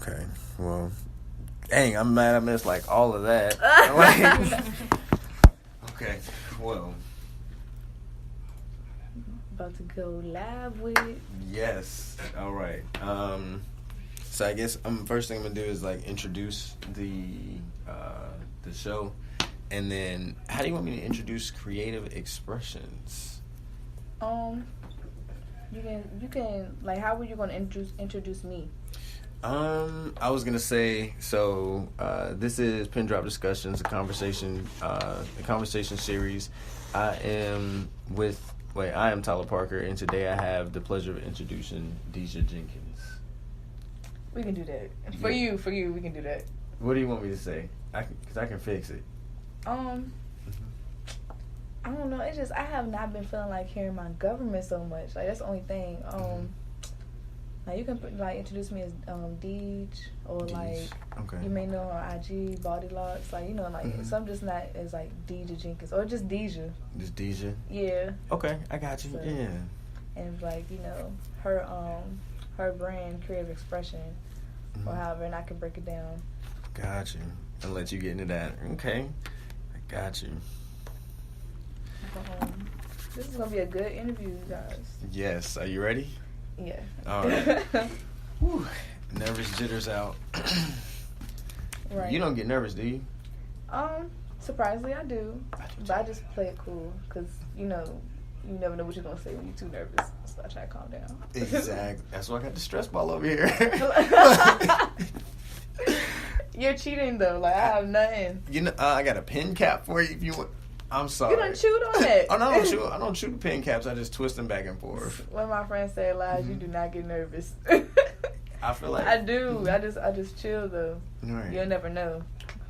Okay. Well, dang, I'm mad I missed like all of that. Like, okay. Well. About to go live with. Yes. All right. So I guess first thing I'm gonna do is like introduce the show, and then how do you want me to introduce creative expressions? You can like, how were you gonna introduce me? I was gonna say, so this is Pin Drop Discussions, a conversation series. I am Tyler Parker, and today I have the pleasure of introducing De'Jah Jenkins. We can do that. For you, we can do that. What do you want me to say? Because I can fix it. I don't know. It's just I have not been feeling like hearing my government so much. Like, that's the only thing. Like, you can introduce me as Deej, or Deej. like, Okay. you may know on IG, Body Locks, like, some just not as like De'Jah Jenkins, or just De'Jah. Just De'Jah? Yeah. Okay, I got you. So, yeah. And like, her brand, Creative Expression, or however, and I can break it down. Got you. I'll let you get into that. Okay. I got you. This is gonna be a good interview, you guys. Yes. Are you ready? Yeah. All right. Whew. Nervous jitters out. Right. You don't get nervous, do you? Surprisingly, I do. But I just play it cool, because, you never know what you're going to say when you're too nervous. So I try to calm down. Exactly. That's why I got the stress ball over here. You're cheating, though. Like, I have nothing. I got a pen cap for you if you want. I'm sorry. You done chewed on it. Oh, no, I don't chew the pen caps. I just twist them back and forth. One of my friends said, Elijah, you do not get nervous. I feel like... I do. I just chill, though. Right. You'll never know.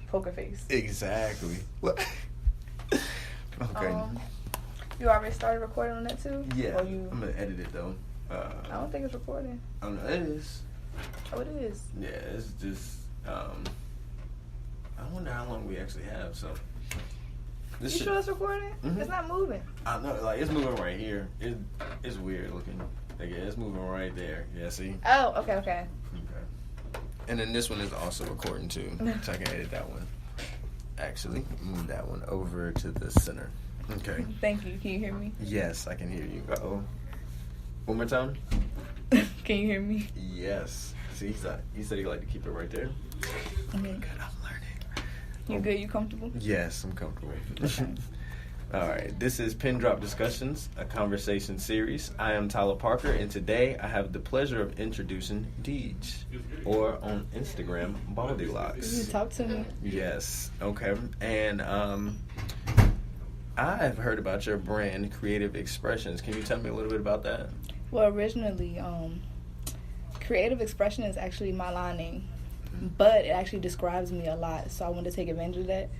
Poker face. Exactly. What? Okay. You already started recording on that, too? Yeah. I'm going to edit it, though. I don't think it's recording. Oh, no, it is. Oh, it is? Yeah, it's just... I wonder how long we actually have, so... You sure it's recording? Mm-hmm. It's not moving. I know, like, it's moving right here. It's weird looking. Like, yeah, it's moving right there. Yeah, see? Oh, okay. And then this one is also recording, too. So I can edit that one. Actually, move that one over to the center. Okay. Thank you. Can you hear me? Yes, I can hear you. Uh-oh. One more time. Can you hear me? Yes. See, he said he'd like to keep it right there. Okay. Good, I'm learning. You good? You comfortable? Yes, I'm comfortable. Okay. All right. This is Pin Drop Discussions, a conversation series. I am Tyler Parker, and today I have the pleasure of introducing Deej, or on Instagram, Baldy Locks. You talk to me. Yes. Okay. And I've heard about your brand, Creative Expressions. Can you tell me a little bit about that? Well, originally, Creative Expression is actually my line name. But it actually describes me a lot, so I wanted to take advantage of that.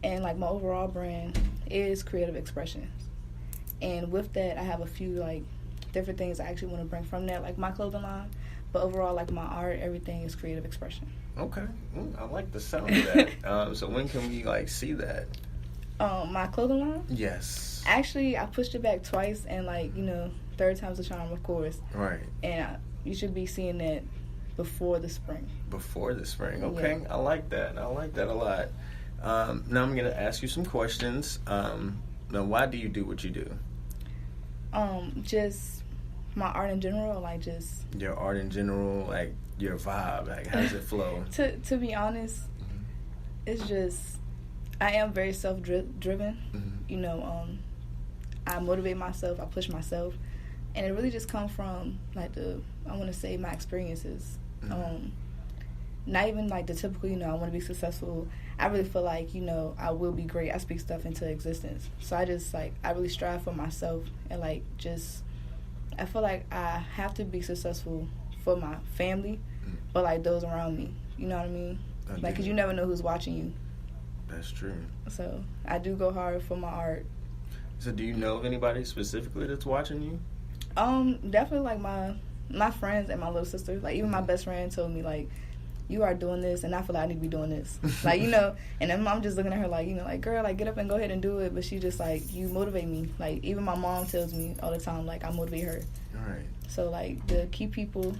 And like, my overall brand is Creative Expressions, and with that I have a few like different things I actually want to bring from that, like my clothing line, but overall, like, my art, everything is Creative Expression. Okay. I like the sound of that. So when can we like see that? My clothing line? Yes. Actually, I pushed it back twice, and like, third time's a charm, of course. Right. And you should be seeing that before the spring. Before the spring. Okay. Yeah. I like that. I like that a lot. Now I'm going to ask you some questions. Now, why do you do what you do? Just my art in general, like just... Your art in general, like your vibe, like how does it flow? To be honest, it's just, I am very self-driven. I motivate myself, I push myself, and it really just comes from like I want to say, my experiences. Not even like the typical, I want to be successful. I really feel like, I will be great. I speak stuff into existence. So I just I really strive for myself, and like I feel like I have to be successful for my family, but like those around me. You know what I mean? Like, because you never know who's watching you. That's true. So I do go hard for my art. So do you know of anybody specifically that's watching you? Definitely like my friends and my little sister. Like, even my best friend told me, like, you are doing this, and I feel like I need to be doing this. Like, and then I'm just looking at her like, like, girl, like, get up and go ahead and do it. But she just like, you motivate me. Like, even my mom tells me all the time, like, I motivate her. All right. So, like, the key people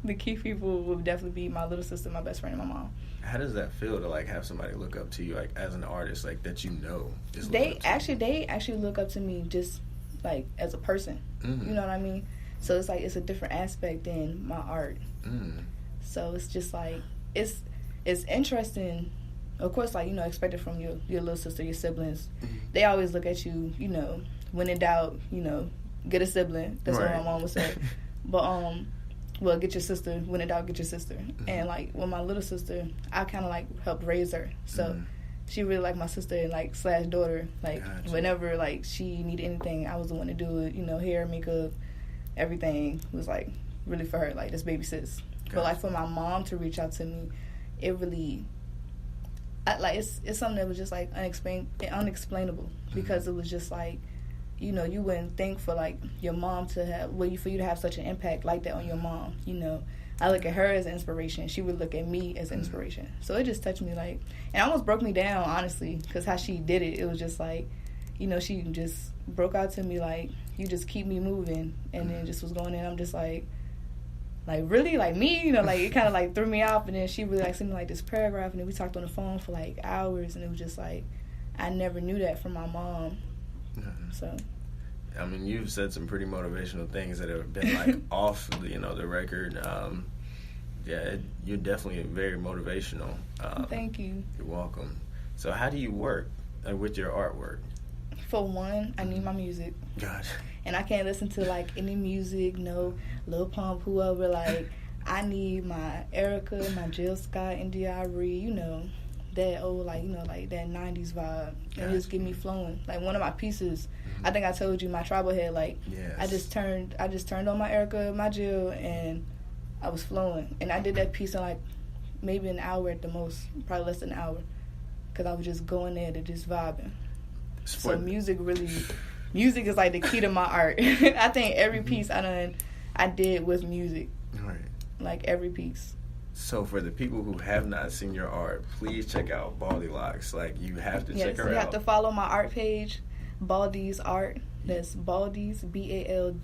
The key people would definitely be my little sister, my best friend, and my mom. How does that feel to like have somebody look up to you like as an artist, like that you know is They actually look up to me just like as a person. Mm. You know what I mean? So it's like it's a different aspect than my art. Mm. So it's just like it's interesting. Of course, like, you know, expect it from your little sister, your siblings. Mm-hmm. They always look at you, you know, when in doubt, you know, get a sibling. That's right. what my mom would say. But well, get your sister. When in doubt, get your sister. Mm-hmm. And like with my little sister, I kind of like helped raise her. So she really like my sister and like / daughter. Like whenever like she needed anything, I was the one to do it. You know, hair, makeup, everything was like really for her. Like this baby sis. But like for my mom to reach out to me, it really. It's something that was just like unexplainable because it was just like, you know, you wouldn't think for like your mom to have for you to have such an impact like that on your mom. You know, I look at her as an inspiration. She would look at me as inspiration. So it just touched me like, and almost broke me down honestly because how she did it. It was just like, you know, she just broke out to me like, you just keep me moving, and then just was going in. I'm just like really, like me, you know, like it kind of like threw me off, and then she really like sent me like this paragraph, and then we talked on the phone for like hours, and it was just like I never knew that from my mom. So, I mean, you've said some pretty motivational things that have been like off, you know, the record. You're definitely very motivational. Thank you. You're welcome. So, how do you work with your artwork? For one, I need my music. Gotcha. And I can't listen to like any music, no Lil Pump, whoever. Like, I need my Erica, my Jill Scott, NDRE, you know, that old, like, you know, like that 90s vibe. And just get me flowing. Like one of my pieces, I think I told you, my tribal head, like, yes. I just turned on my Erica, my Jill, and I was flowing. And I did that piece in like maybe an hour at the most, probably less than an hour, because I was just going there to just vibing. So music is like the key to my art. I think every piece I did with music. Right. Like every piece. So for the people who have not seen your art, please check out Baldy Locks. Like you have to check her out. You have to follow my art page, Baldy's Art. That's Baldy's BALDIES.art.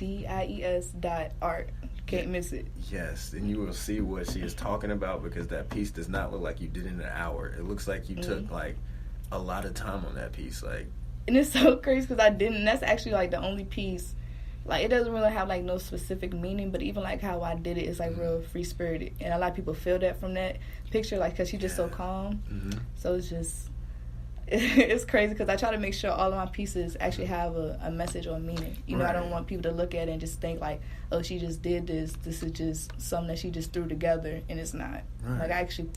Can't miss it. Yes, and you will see what she is talking about because that piece does not look like you did in an hour. It looks like you took like a lot of time on that piece. Like. And it's so crazy because I didn't. That's actually like the only piece. Like it doesn't really have like no specific meaning, but even like how I did it is like real free spirited, and a lot of people feel that from that picture, like because she's just so calm. So it's just it's crazy because I try to make sure all of my pieces actually have a message or a meaning. You know, I don't want people to look at it and just think like, oh, she just did this. This is just something that she just threw together, and it's not. Like I actually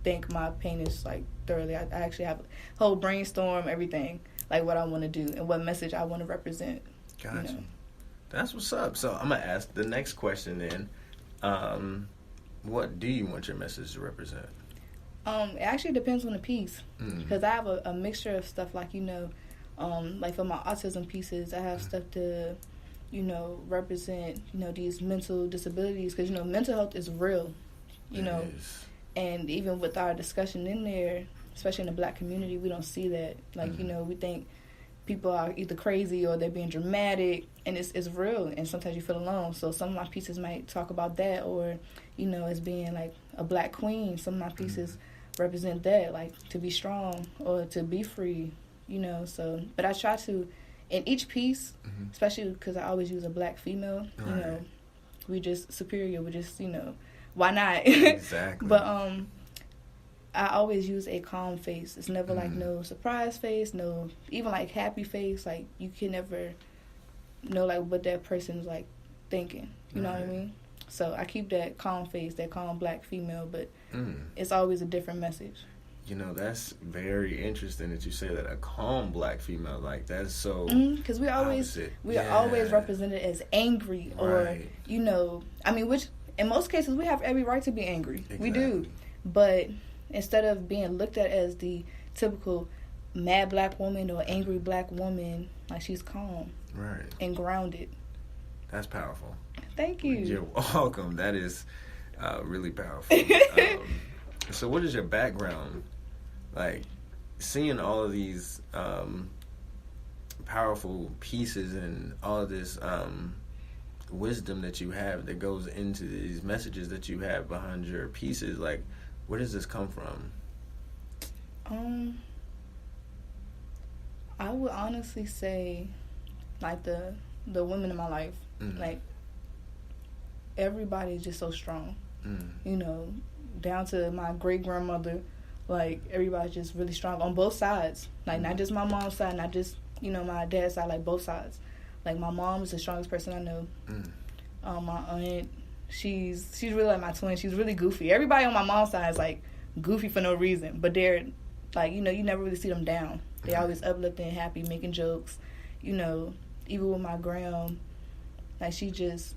think my paint is like thoroughly. I actually have a whole brainstorm, everything. Like what I want to do and what message I want to represent. Gotcha. You know? That's what's up. So I'm going to ask the next question then. What do you want your message to represent? It actually depends on the piece. Because I have a mixture of stuff like, you know, like for my autism pieces, I have stuff to, you know, represent, you know, these mental disabilities. Because, you know, mental health is real, you know. And even with our discussion in there, especially in the Black community, we don't see that. Like, you know, we think people are either crazy or they're being dramatic, and it's real, and sometimes you feel alone. So some of my pieces might talk about that, or, you know, as being like a Black queen. Some of my pieces represent that, like to be strong or to be free, you know. So, but I try to, in each piece, especially because I always use a Black female, you know, we just superior, we just, you know, why not? Exactly. But, I always use a calm face. It's never like no surprise face, no even like happy face. Like you can never know like what that person's like thinking. You know what I mean? So I keep that calm face, that calm Black female, but it's always a different message. You know, that's very interesting that you say that, a calm Black female. Like that's so because we are always represented as angry or you know, I mean, which in most cases we have every right to be angry. Exactly. We do, but instead of being looked at as the typical mad Black woman or angry Black woman, like she's calm and grounded. That's powerful. Thank you. You're welcome. That is really powerful. So what is your background? Like, seeing all of these powerful pieces and all of this wisdom that you have that goes into these messages that you have behind your pieces, like, where does this come from? I would honestly say, like, the women in my life, like, everybody's just so strong, you know, down to my great-grandmother. Like, everybody's just really strong on both sides, like, not just my mom's side, not just, you know, my dad's side, like, both sides. Like, my mom is the strongest person I know. My aunt, she's really like my twin. She's really goofy. Everybody on my mom's side is, like, goofy for no reason, but they're, like, you know, you never really see them down. They're always uplifting, happy, making jokes, you know. Even with my gram, like, she's just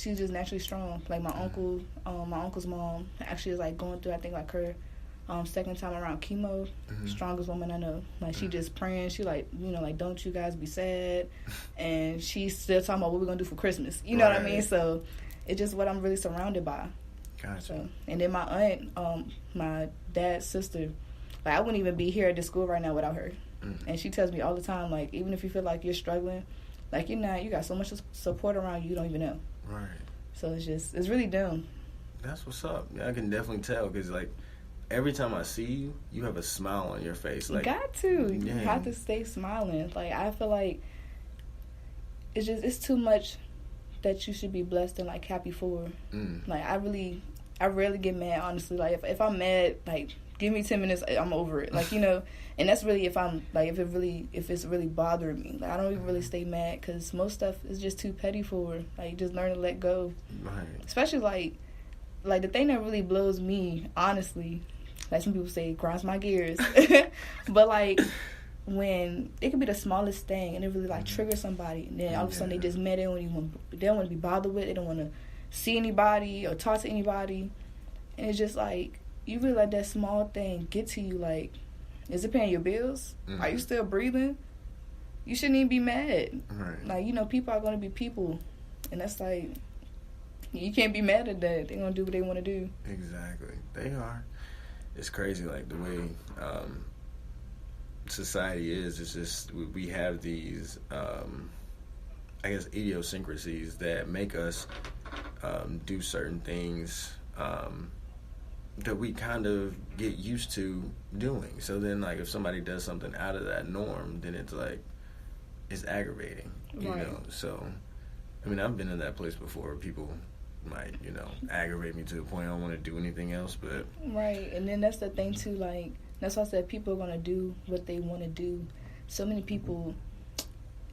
naturally strong. Like, my uncle's mom actually is, like, going through, I think, like, her second time around chemo. Strongest woman I know. Like, she just praying. She, like, you know, like, don't you guys be sad. And she's still talking about what we're gonna do for Christmas. You know what I mean? So it's just what I'm really surrounded by. Gotcha. So, and then my aunt, my dad's sister, like, I wouldn't even be here at this school right now without her. And she tells me all the time, like, even if you feel like you're struggling, like, you're not, you got so much support around you, you don't even know. Right. So it's really dumb. That's what's up. Yeah, I can definitely tell, because, like, every time I see you, you have a smile on your face. Like, you got to. You have to stay smiling. Like, I feel like it's too much that you should be blessed and, like, happy for. Like, I rarely get mad, honestly. Like, if I'm mad, like, give me 10 minutes, I'm over it. Like, you know, and that's really if I'm, like, if it's really bothering me. Like, I don't even really stay mad, because most stuff is just too petty for. Like, just learn to let go. Right. Especially, like the thing that really blows me, honestly, like some people say, grinds my gears. But, like, when it could be the smallest thing and it really, like, triggers somebody, and then all of a sudden they just met it, they don't want to be bothered with, they don't want to see anybody or talk to anybody. And it's just, like, you really let that small thing get to you. Like, is it paying your bills? Are you still breathing? You shouldn't even be mad. Right. Like, you know, people are going to be people. And that's, like, you can't be mad at that. They're going to do what they want to do. Exactly. They are. It's crazy, like, the way society is. It's just, we have these, I guess, idiosyncrasies that make us do certain things that we kind of get used to doing. So then, like, if somebody does something out of that norm, then it's, like, it's aggravating, you know? So, I mean, I've been in that place before where people might, you know, aggravate me to the point I don't want to do anything else, but... Right, and then that's the thing, too, like, that's why I said people are going to do what they want to do. So many people,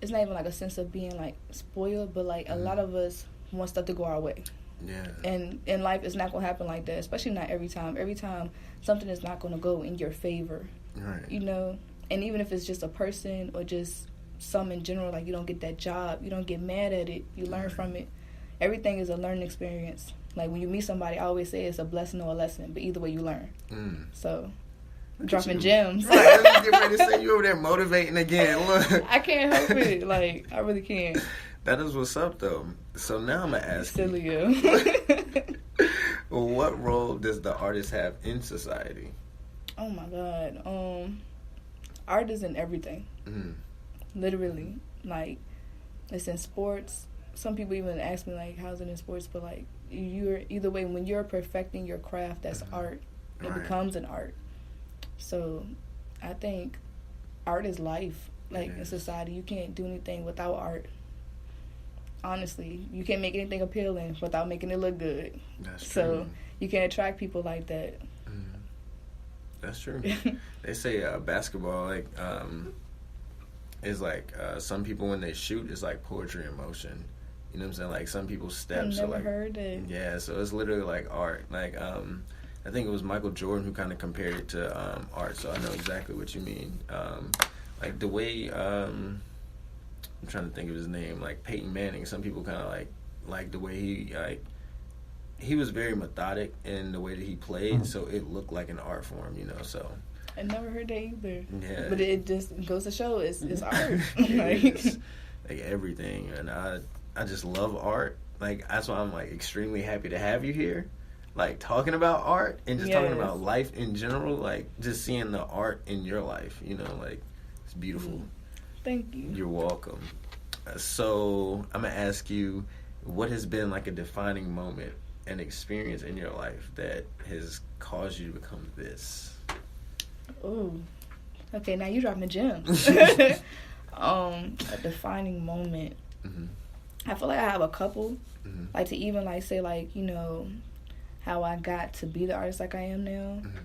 it's not even, like, a sense of being, like, spoiled, but, like, a lot of us want stuff to go our way. Yeah. And in life, it's not going to happen like that, especially not every time. Every time, something is not going to go in your favor. Right. You know? And even if it's just a person or just some in general, like, you don't get that job, you don't get mad at it, you learn from it. Everything is a learning experience. Like, when you meet somebody, I always say it's a blessing or a lesson, but either way you learn. So, dropping gems. Right, I was getting ready to say you over there motivating again. Look. I can't help it. Like, I really can't. That is what's up, though. So now I'm going to ask you. What role does the artist have in society? Oh, my God. Art is in everything. Literally. Like, it's in sports. Some people even ask me, like, how's it in sports? But, like, you're either way, when you're perfecting your craft, that's art. It becomes an art. So I think art is life. Like, in society, you can't do anything without art. Honestly, you can't make anything appealing without making it look good. That's true. So you can attract people like that. That's true. They say basketball, like, is like some people when they shoot, it's like poetry in motion. You know what I'm saying? Like, some people's steps I've are like, heard it. Yeah, so it's literally like art. Like, I think it was Michael Jordan who kind of compared it to art, so I know exactly what you mean. Like, the way, I'm trying to think of his name, like Peyton Manning, some people kind of like the way he was very methodic in the way that he played, so it looked like an art form, you know, so. I never heard that either. Yeah. But it just goes to show it's art. Like, everything, and I just love art. Like, that's why I'm, like, extremely happy to have you here. Like, talking about art and just talking about life in general, like, just seeing the art in your life, you know, like, it's beautiful. Thank you. You're welcome. So, I'm going to ask you, what has been like a defining moment, an experience in your life that has caused you to become this? Ooh. Okay, now you're dropping gems. A defining moment. Mm-hmm. I feel like I have a couple. Mm-hmm. Like, to even, like, say, like, you know, how I got to be the artist like I am now. Mm-hmm.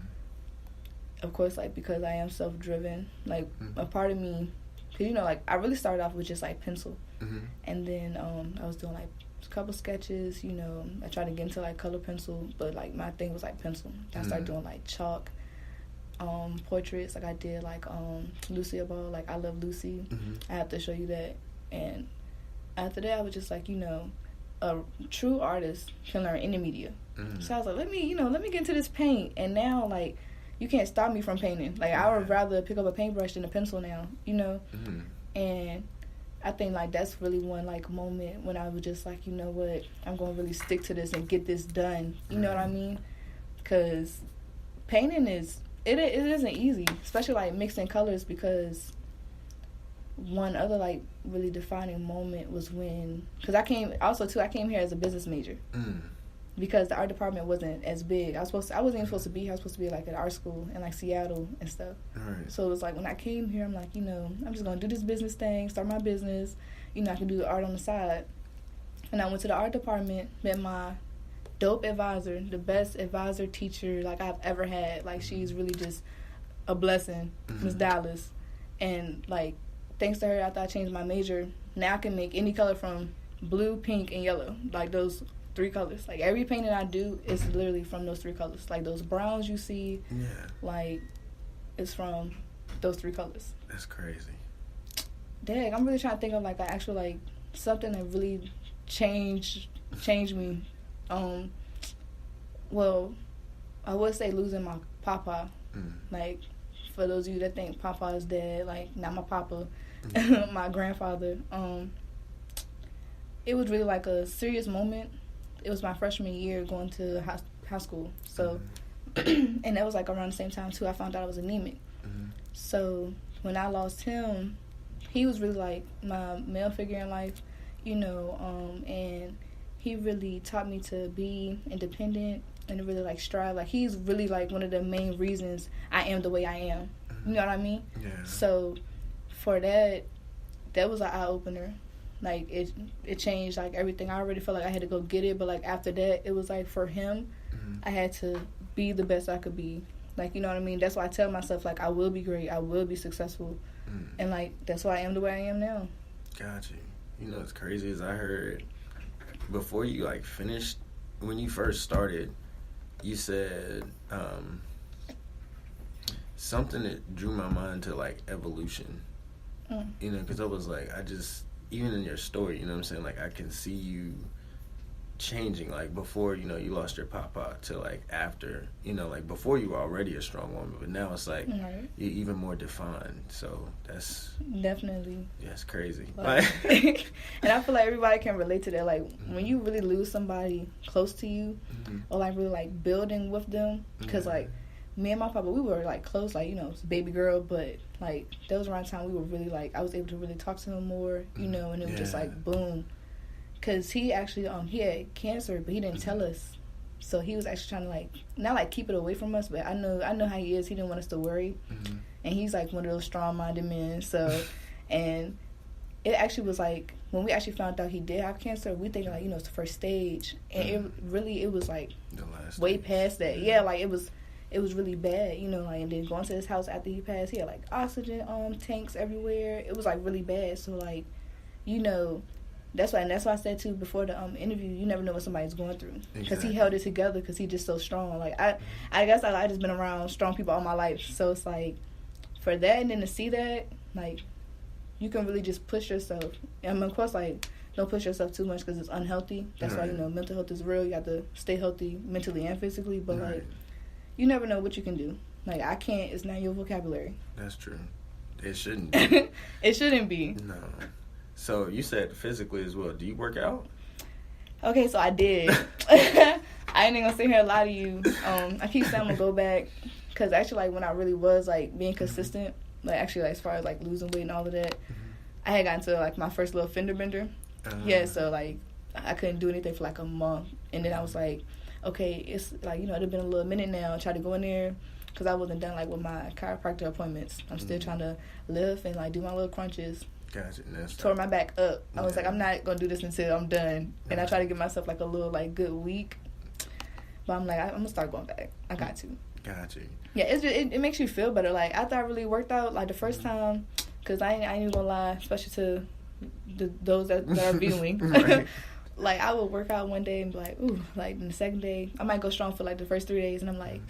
Of course, like, because I am self-driven. Like, Mm-hmm. a part of me, because, you know, like, I really started off with just, like, pencil. Mm-hmm. And then I was doing, like, a couple sketches, you know. I tried to get into, like, color pencil, but, like, my thing was, like, pencil. I started doing, like, chalk, portraits. Like, I did, like, Lucia Ball, like, I Love Lucy. Mm-hmm. I have to show you that. And after that, I was just, like, you know, a true artist can learn any media. Mm-hmm. So I was like, let me get into this paint. And now, like, you can't stop me from painting. Like, I would rather pick up a paintbrush than a pencil now, you know? Mm-hmm. And I think, like, that's really one, like, moment when I was just like, you know what, I'm going to really stick to this and get this done. You know what I mean? Because painting it isn't easy, especially, like, mixing colors, because one other, like, really defining moment was when, because I came here as a business major. Mm. Because the art department wasn't as big. I wasn't even supposed to be here. I was supposed to be, like, at art school in, like, Seattle and stuff. Right. So it was like, when I came here, I'm like, you know, I'm just going to do this business thing, start my business. You know, I can do the art on the side. And I went to the art department, met my dope advisor, the best advisor teacher, like, I've ever had. Like, she's really just a blessing, Miss Dallas. And, like, thanks to her, after I changed my major, now I can make any color from blue, pink, and yellow. Like, those 3 colors. Like, every painting I do is literally from those 3 colors. Like, those browns you see, like, it's from those 3 colors. That's crazy. Dang, I'm really trying to think of, like, an actual, like, something that really changed me. Well, I would say losing my papa. Like, for those of you that think papa is dead, like, not my papa, my grandfather. It was really, like, a serious moment. It was my freshman year going to high school. So, and that was, like, around the same time, too, I found out I was anemic. So, when I lost him, he was really, like, my male figure in life, you know, and he really taught me to be independent and to really, like, strive. Like, he's really, like, one of the main reasons I am the way I am. You know what I mean? Yeah. So, for that was an eye-opener. Like, it changed, like, everything. I already felt like I had to go get it, but, like, after that, it was, like, for him, I had to be the best I could be. Like, you know what I mean? That's why I tell myself, like, I will be great. I will be successful. And, like, that's why I am the way I am now. Got you. You know, what's crazy is I heard before you, like, finished, when you first started, you said something that drew my mind to, like, evolution. You know, because I was like, even in your story, you know what I'm saying? Like, I can see you changing, like, before, you know, you lost your papa to, like, after, you know, like, before you were already a strong woman, but now it's, like, you're even more defined. So that's... Definitely. Yeah, it's crazy. Like, and I feel like everybody can relate to that. Like, when you really lose somebody close to you, or, like, really, like, building with them, because, like, me and my papa, we were, like, close, like, you know, baby girl, but, like, that was around the time we were really, like, I was able to really talk to him more, you know, and it was just, like, boom. Because he actually, he had cancer, but he didn't tell us. So he was actually trying to, like, not, like, keep it away from us, but I know how he is. He didn't want us to worry. And he's, like, one of those strong-minded men, so, and it actually was, like, when we actually found out he did have cancer, we thinking, like, you know, it's the first stage. And it was, like, way past that. Yeah, like, it was really bad, you know, like, and then going to his house after he passed, he had, like, oxygen tanks everywhere. It was, like, really bad. So, like, you know, that's why I said, too, before the interview, you never know what somebody's going through. Because he held it together because he's just so strong. Like, I guess I just been around strong people all my life. So it's, like, for that and then to see that, like, you can really just push yourself. I mean, of course, like, don't push yourself too much because it's unhealthy. That's why, you know, mental health is real. You have to stay healthy mentally and physically. But, like, you never know what you can do. Like, I can't. It's not your vocabulary. That's true. It shouldn't be. It shouldn't be. No. So, you said physically as well. Do you work out? Okay, so I did. I ain't even gonna sit here and lie to you. I keep saying I'm gonna go back. Because actually, like, when I really was, like, being consistent, like, actually, like, as far as, like, losing weight and all of that, I had gotten to, like, my first little fender bender. Yeah, so, like, I couldn't do anything for like a month. And then I was like, okay, it's like, you know, it had been a little minute now. I tried to go in there because I wasn't done like with my chiropractor appointments. I'm still trying to lift and like do my little crunches. Gotcha. Tore my back up. I was like, I'm not gonna do this until I'm done. And I try to give myself like a little like good week. But I'm like, I'm gonna start going back. I got to. Gotcha. Yeah, it's just, it makes you feel better. Like after I really worked out, like the first time, because I ain't even gonna lie, especially to those that are viewing. Right. Like I would work out one day and be like, ooh, like the second day I might go strong for like the first 3 days, and I'm like,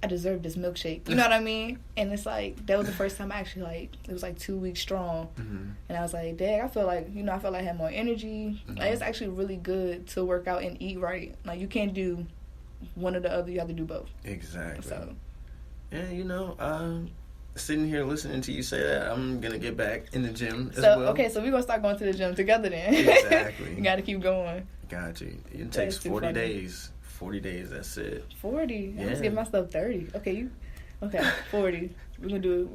I deserve this milkshake. You know what I mean? And it's like, that was the first time I actually, like, it was like 2 weeks strong. And I was like, dang, I feel like, you know, I felt like I had more energy. Like, it's actually really good to work out and eat right. Like, you can't do one or the other. You have to do both. Exactly. So. And, you know, sitting here listening to you say that, I'm going to get back in the gym as well. Okay, so we're going to start going to the gym together then. Exactly. You got to keep going. Got you. It takes 40 days. 40 days, that's it. 40? Yeah. I was giving myself 30. Okay, 40. We're going to do it.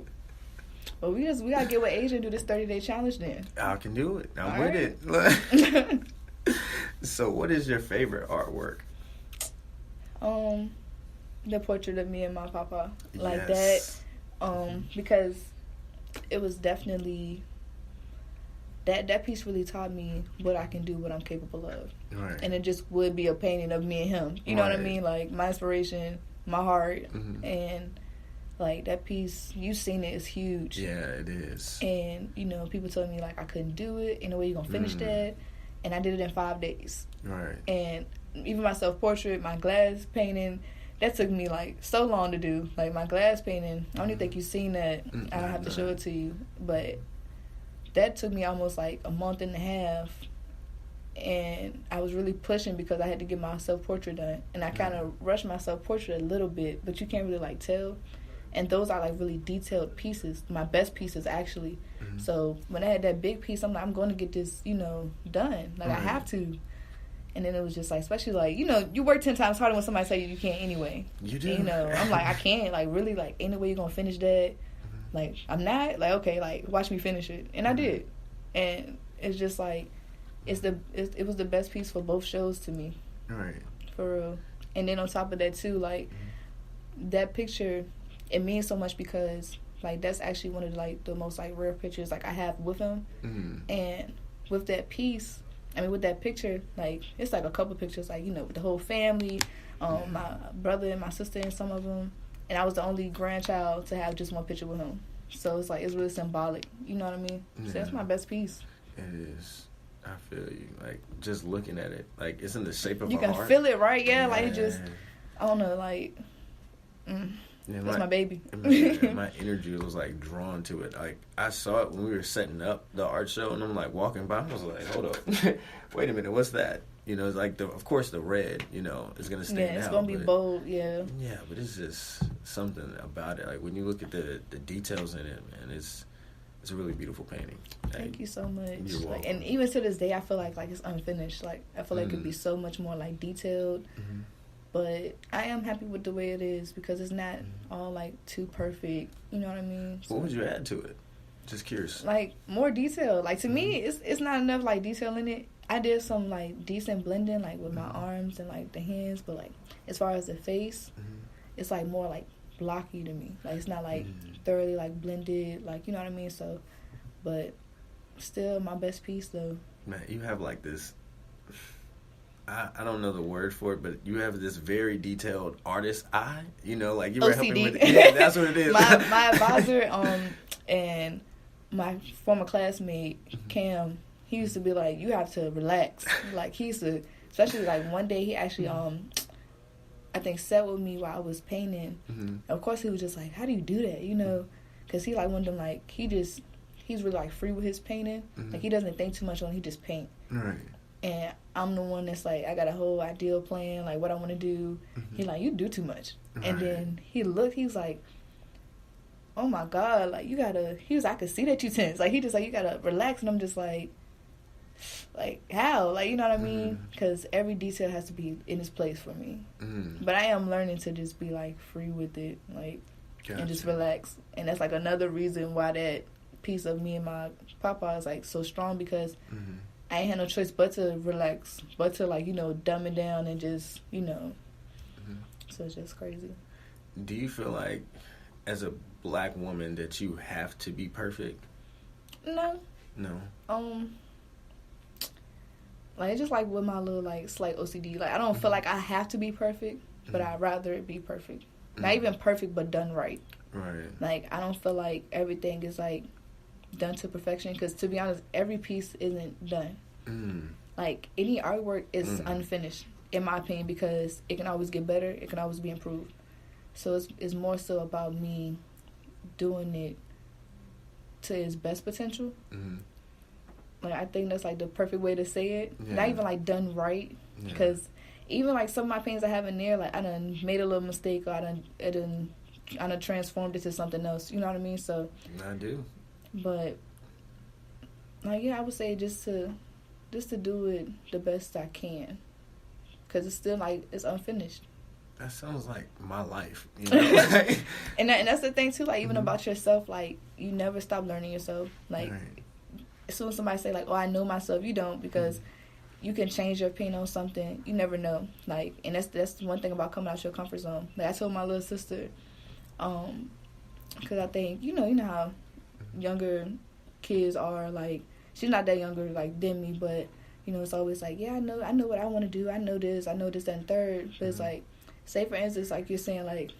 Well, we got to get with Asia and do this 30-day challenge then. I can do it. I'm with it. So what is your favorite artwork? The portrait of me and my papa. Like yes. that. Because it was definitely... That piece really taught me what I can do, what I'm capable of. Right. And it just would be a painting of me and him. You know what I mean? Like, my inspiration, my heart, and, like, that piece, you've seen it, is huge. Yeah, it is. And, you know, people told me, like, I couldn't do it. Ain't no way you're going to finish that. And I did it in 5 days. Right. And even my self-portrait, my glass painting, that took me, like, so long to do. Like, my glass painting, I don't even think you've seen that. I'll have to show it to you. But... that took me almost like a month and a half, and I was really pushing because I had to get my self-portrait done, and I kind of rushed my self-portrait a little bit, but you can't really like tell, and those are like really detailed pieces, my best pieces actually. So when I had that big piece, I'm like, I'm going to get this, you know, done, like I have to. And then it was just like, especially like, you know, you work 10 times harder when somebody say you can't anyway. You do. And, you know, I'm like, I can't, like really, like ain't no way you're gonna finish that. Like, I'm not, like, okay, like, watch me finish it. And I did. And it's just, like, it was the best piece for both shows to me. Right. For real. And then on top of that, too, like, that picture, it means so much because, like, that's actually one of, the, like, the most, like, rare pictures, like, I have with him. And with that piece, I mean, with that picture, like, it's, like, a couple pictures, like, you know, with the whole family, my brother and my sister and some of them. And I was the only grandchild to have just one picture with him. So it's like, it's really symbolic. You know what I mean? Yeah. So that's my best piece. It is. I feel you. Like, just looking at it, like, it's in the shape of you a can heart. feel it, right? Yeah, like, it just, I don't know, like, that's my baby. My energy was, like, drawn to it. Like, I saw it when we were setting up the art show, and I'm, like, walking by, I was like, hold up. Wait a minute, what's that? You know, it's like, of course, the red, you know, is going to stand out. Yeah, it's going to be bold, yeah. Yeah, but it's just something about it. Like, when you look at the details in it, man, it's a really beautiful painting. Like, thank you so much. You're welcome. Like, and even to this day, I feel like it's unfinished. Like, I feel like it could be so much more, like, detailed. But I am happy with the way it is because it's not all, like, too perfect. You know what I mean? So, what would you add to it? Just curious. Like, more detail. Like, to me, it's not enough, like, detail in it. I did some, like, decent blending, like, with my arms and, like, the hands. But, like, as far as the face, it's, like, more, like, blocky to me. Like, it's not, like, thoroughly, like, blended. Like, you know what I mean? So, but still my best piece, though. Man, you have, like, this... I don't know the word for it, but you have this very detailed artist eye. You know, like, you were OCD. helping with... Yeah, that's what it is. my advisor and my former classmate, Cam... he used to be like, you have to relax. Like, he used to, especially, like, one day he actually, I think, sat with me while I was painting. Of course, he was just like, how do you do that, you know? Because he, like, one of them, like, he's really, like, free with his painting. Like, he doesn't think too much on it. He just paint. Right. And I'm the one that's, like, I got a whole ideal plan, like, what I want to do. He like, you do too much. Right. And then he's like, oh, my God, like, you got to, he was, I could see that you tense. Like, he just, like, you got to relax. And I'm just like, how? Like, you know what I mean? Because every detail has to be in its place for me. But I am learning to just be, like, free with it, like, and just relax. And that's, like, another reason why that piece of me and my papa is, like, so strong because I I ain't had no choice but to relax, but to like, you know, dumb it down and just, you know. Mm-hmm. So it's just crazy. Do you feel like, as a black woman, that you have to be perfect? No. Like, it's just like with my little, like, slight OCD. Like, I don't feel like I have to be perfect, but I'd rather it be perfect. Not even perfect, but done right. Right. Like, I don't feel like everything is, like, done to perfection. Because, to be honest, every piece isn't done. Like, any artwork is unfinished, in my opinion, because it can always get better. It can always be improved. So, it's more so about me doing it to its best potential. Like, I think that's, like, the perfect way to say it. Yeah. Not even, like, done right. Because even, like, some of my paintings I have in there, like, I done made a little mistake, or I done transformed it to something else. You know what I mean? So I do. But, like, yeah, I would say just to do it the best I can. Because it's still, like, it's unfinished. That sounds like my life, you know? and that's the thing, too, like, even about yourself, like, you never stop learning yourself. Like, as soon as somebody say, like, oh, I know myself, you don't, because you can change your opinion on something. You never know. Like, and that's one thing about coming out your comfort zone. Like, I told my little sister, because I think, you know how younger kids are, like, she's not that younger, like, than me, but, you know, it's always like, yeah, I know what I want to do. I know this, that, and third. But it's like, say, for instance, like, you're saying, like,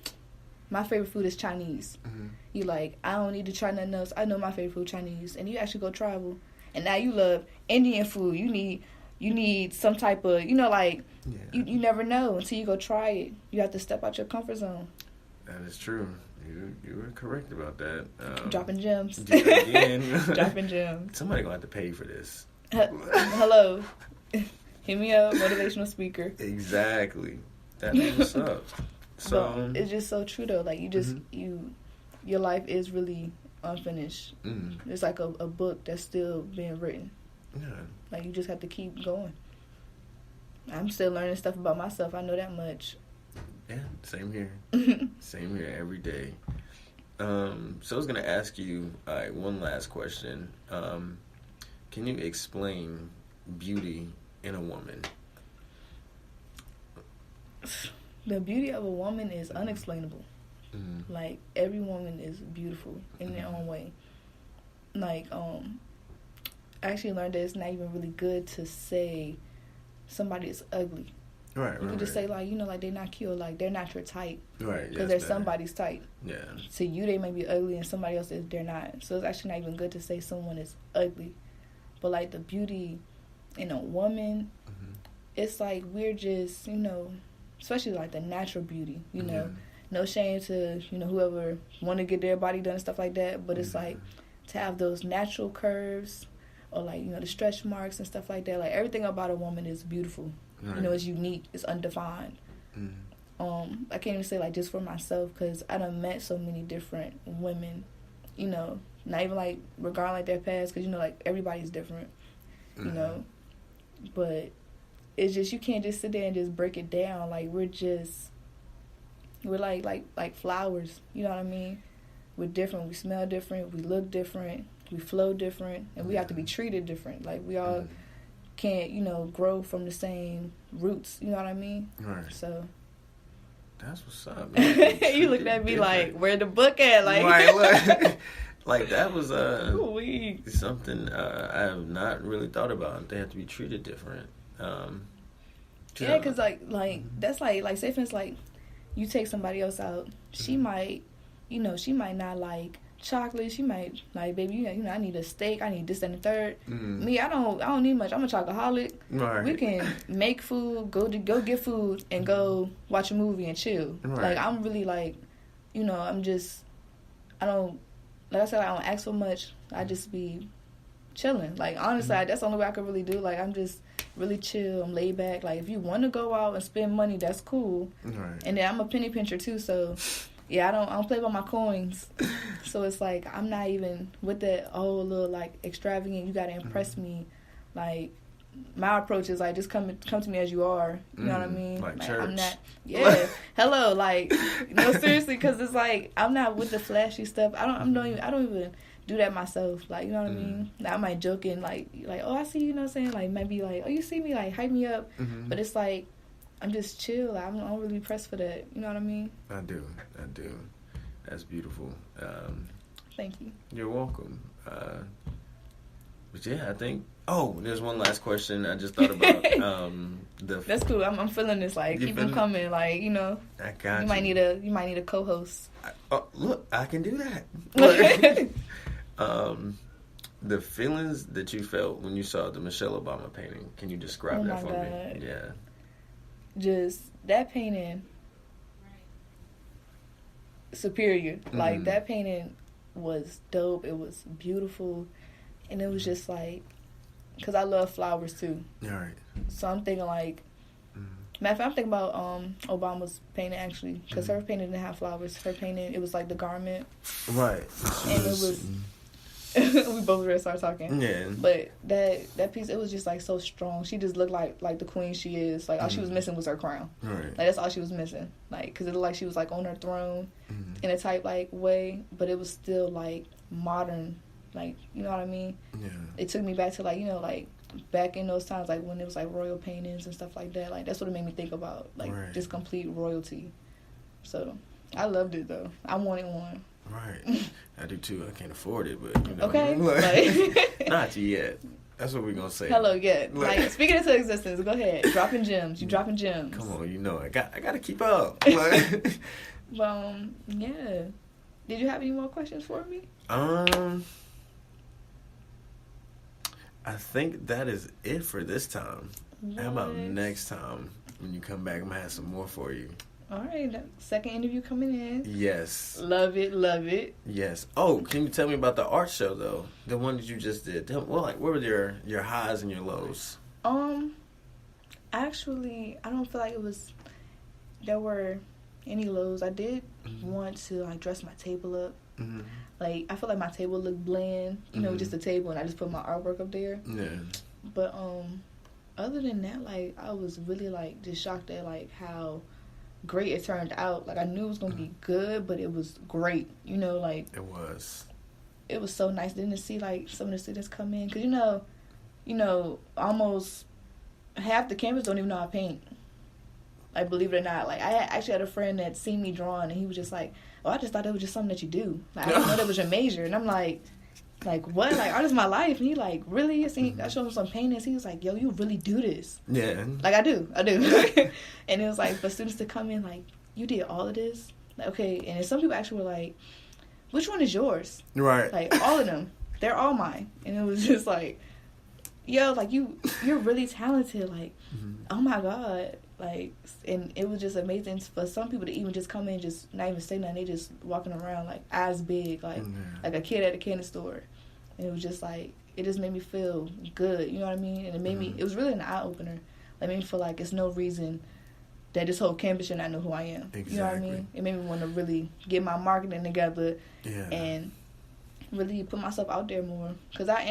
my favorite food is Chinese. You like, I don't need to try nothing else. I know my favorite food, Chinese. And you actually go travel. And now you love Indian food. You need some type of, you know, like, you never know until you go try it. You have to step out your comfort zone. That is true. You were correct about that. Dropping gems. Again. Dropping gems. Somebody gonna have to pay for this. Hello. Hit me up, motivational speaker. Exactly. That is what's up. So it's just so true though. Like, you just your life is really unfinished. It's like a book that's still being written. Yeah. Like, you just have to keep going. I'm still learning stuff about myself. I know that much. Yeah, same here. Same here every day. So I was gonna ask you one last question. Can you explain beauty in a woman? The beauty of a woman is unexplainable. Like, every woman is beautiful in their own way. Like, I actually learned that it's not even really good to say somebody is ugly. Right. You can just say, like, you know, like, they're not cute, or, like, they're not your type. Right. Because they're somebody's type. Yeah. To you, they may be ugly, and somebody else they're not. So it's actually not even good to say someone is ugly. But, like, the beauty in a woman, it's like, we're just, you know, especially, like, the natural beauty, you know. No shame to, you know, whoever want to get their body done and stuff like that. But it's like, to have those natural curves, or, like, you know, the stretch marks and stuff like that. Like, everything about a woman is beautiful. Right. You know, it's unique. It's undefined. I can't even say, like, just for myself, because I done met so many different women, you know, not even, like, regarding, like, their past, because, you know, like, everybody's different, you know. But it's just, you can't just sit there and just break it down. Like, we're like flowers, you know what I mean? We're different. We smell different. We look different. We flow different. And we have to be treated different. Like, we all can't, you know, grow from the same roots, you know what I mean? Right. So that's what's up, man. You looked at me like, where the book at? Like, right, look. Like, that was something I have not really thought about. They have to be treated different. Yeah, because, like, that's like, say, for instance, like, you take somebody else out, she might, you know, she might not like chocolate. She might like, baby, you know, I need a steak. I need this and the third. Me, I don't need much. I'm a chocoholic. Right. We can make food, go get food, and go watch a movie and chill. Right. Like, I'm really, like, you know, I don't, like I said, I don't ask for much. I just be chilling. Like, honestly, that's the only way I could really do. Like, I'm just really chill. I'm laid back. Like, if you want to go out and spend money, that's cool. Right. And then I'm a penny pincher too, so yeah, I don't play by my coins. So it's like, I'm not even with that whole little, like, extravagant, you gotta impress me. Like, my approach is, like, just come to me as you are. You know what I mean? Like church. I'm not. Yeah. Hello. Like, no, seriously, because it's like, I'm not with the flashy stuff. I don't even do that myself. Like, you know what I mean? Like, I might joke and like, oh, I see you, you know what I'm saying? Like, maybe like, oh, you see me? Like, hype me up. But it's like, I'm just chill. Like, I don't really press for that. You know what I mean? I do. That's beautiful. Thank you. You're welcome. But yeah, I think. Oh, there's one last question I just thought about. That's cool. I'm feeling this. Like, keep them coming. Like, you know. I got you. You might need a co-host. Look, I can do that. The feelings that you felt when you saw the Michelle Obama painting. Can you describe that for me? Yeah. Just that painting. Superior. Like, that painting was dope. It was beautiful. And it was just like, because I love flowers too. All right. So I'm thinking like, matter of fact, I'm thinking about Obama's painting actually, because her painting didn't have flowers. Her painting, it was like the garment. Right. And it was, we both ready to start talking. Yeah. But that piece, it was just like so strong. She just looked like the queen she is. Like all she was missing was her crown. Right. Like that's all she was missing. Like, because it looked like she was like on her throne in a type like way, but it was still like modern. Like, you know what I mean? Yeah. It took me back to, like, you know, like, back in those times, like, when it was, like, royal paintings and stuff like that. Like, that's what it made me think about. Like, just complete royalty. So, I loved it, though. I wanted one. Right. I do, too. I can't afford it, but, you know. Okay. Like, not yet. That's what we're going to say. Hello, yeah. Like, speaking into existence, go ahead. Dropping gems. You dropping gems. Come on, you know, I got to keep up. But, yeah. Did you have any more questions for me? I think that is it for this time. What? How about next time when you come back? I'm going to have some more for you. All right. Second interview coming in. Yes. Love it. Love it. Yes. Oh, can you tell me about the art show, though? The one that you just did. What were your highs and your lows? Actually, I don't feel like there were any lows. I did want to, like, dress my table up. Like, I feel like my table looked bland, you know, just a table, and I just put my artwork up there. Yeah. But other than that, like, I was really like just shocked at like how great it turned out. Like, I knew it was gonna be good, but it was great. You know, like it was so nice. Then to see like some of the students come in, cause you know, almost half the campus don't even know how to paint. Like, believe it or not, like I actually had a friend that seen me drawing, and he was just like, "Oh, I just thought that was just something that you do. Like, I didn't know that was your major." And I'm like what? Like, art is my life. And he like, really? I showed him some paintings. He was like, "Yo, you really do this?" Yeah. Like, I do. And it was like for students to come in like, "You did all of this?" Like, okay. And then some people actually were like, "Which one is yours?" Right. Like, all of them. They're all mine. And it was just like, yo, like you're really talented. Like, oh my God. Like, and it was just amazing for some people to even just come in, just not even say nothing. They just walking around like eyes big, like a kid at a candy store. And it was just like, it just made me feel good. You know what I mean? And it made me. It was really an eye opener. It made me feel like it's no reason that this whole campus should not know who I am. Exactly. You know what I mean? It made me want to really get my marketing together and really put myself out there more. Because I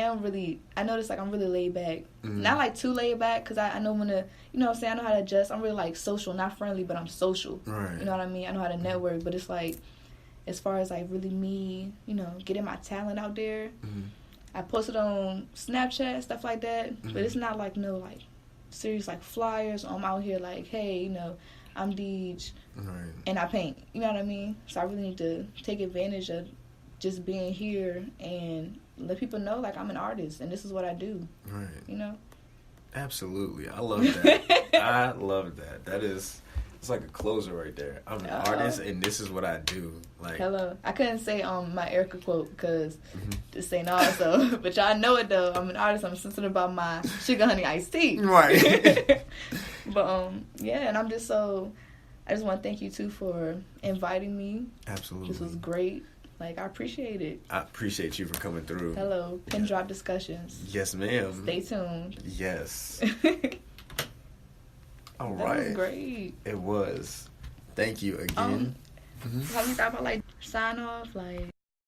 notice like I'm really laid back. Not like too laid back, because I know when to, you know what I'm saying, I know how to adjust. I'm really like social, not friendly, but I'm social. Right. You know what I mean? I know how to network, but it's like, as far as like really me, you know, getting my talent out there, I posted on Snapchat, stuff like that, but it's not like no like serious like flyers. I'm out here like, hey, you know, I'm De'Jah, and I paint. You know what I mean? So I really need to take advantage of just being here and let people know like I'm an artist and this is what I do. Right. You know? Absolutely. I love that. I love that. That is, it's like a closer right there. I'm an artist and this is what I do. Like, hello. I couldn't say my Erica quote because this ain't also, but y'all know it though. I'm an artist. I'm sensitive about my sugar honey iced tea. Right. But yeah, and I just want to thank you too for inviting me. Absolutely. This was great. Like, I appreciate it. I appreciate you for coming through. Hello. Pin Drop Discussions. Yes, ma'am. Stay tuned. Yes. All that right. That was great. It was. Thank you again. Have you thought about, like, sign off? Like,